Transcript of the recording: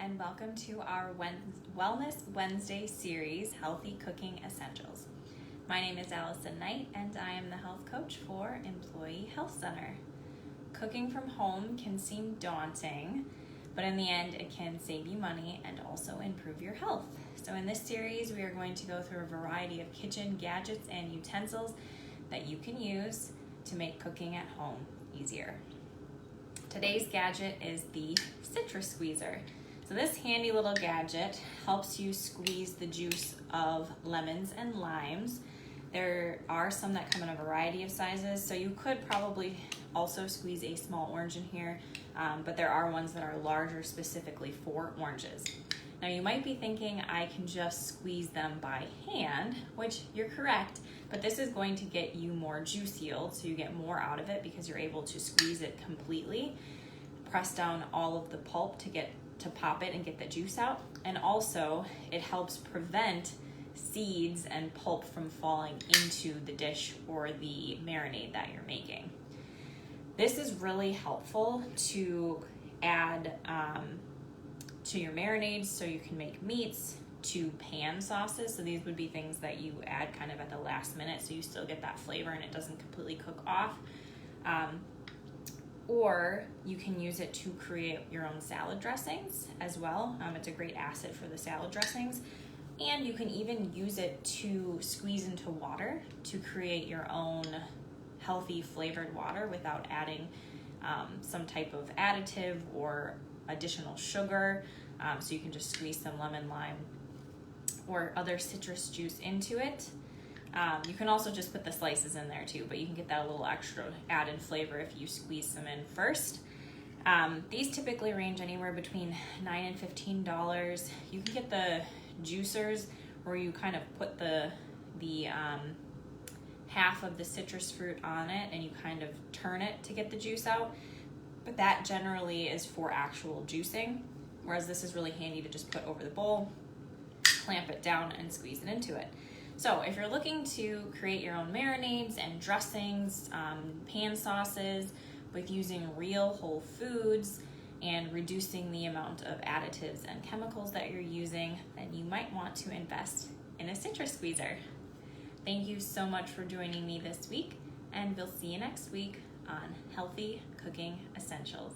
and welcome to our Wellness Wednesday series, Healthy Cooking Essentials. My name is Allison Knight, and I am the health coach for Employee Health Center. Cooking from home can seem daunting, but in the end, it can save you money and also improve your health. So in this series, we are going to go through a variety of kitchen gadgets and utensils that you can use to make cooking at home easier. Today's gadget is the citrus squeezer. So this handy little gadget helps you squeeze the juice of lemons and limes. There are some that come in a variety of sizes, so you could probably also squeeze a small orange in here, but there are ones that are larger specifically for oranges. Now you might be thinking I can just squeeze them by hand, which you're correct, but this is going to get you more juice yield, so you get more out of it because you're able to squeeze it completely, press down all of the pulp to pop it and get the juice out, and also it helps prevent seeds and pulp from falling into the dish or the marinade that you're making. This is really helpful to add to your marinades, so you can make meats, to pan sauces. So these would be things that you add kind of at the last minute, so you still get that flavor and it doesn't completely cook off. Or you can use it to create your own salad dressings as well. It's a great acid for the salad dressings. And you can even use it to squeeze into water to create your own healthy flavored water without adding some type of additive or additional sugar. So you can just squeeze some lemon, lime, or other citrus juice into it. You can also just put the slices in there too, but you can get that a little extra added flavor if you squeeze some in first. These typically range anywhere between $9 and $15. You can get the juicers where you kind of put the half of the citrus fruit on it and you kind of turn it to get the juice out, but that generally is for actual juicing, whereas this is really handy to just put over the bowl, clamp it down, and squeeze it into it. So if you're looking to create your own marinades and dressings, pan sauces with using real whole foods and reducing the amount of additives and chemicals that you're using, then you might want to invest in a citrus squeezer. Thank you so much for joining me this week, and we'll see you next week on Healthy Cooking Essentials.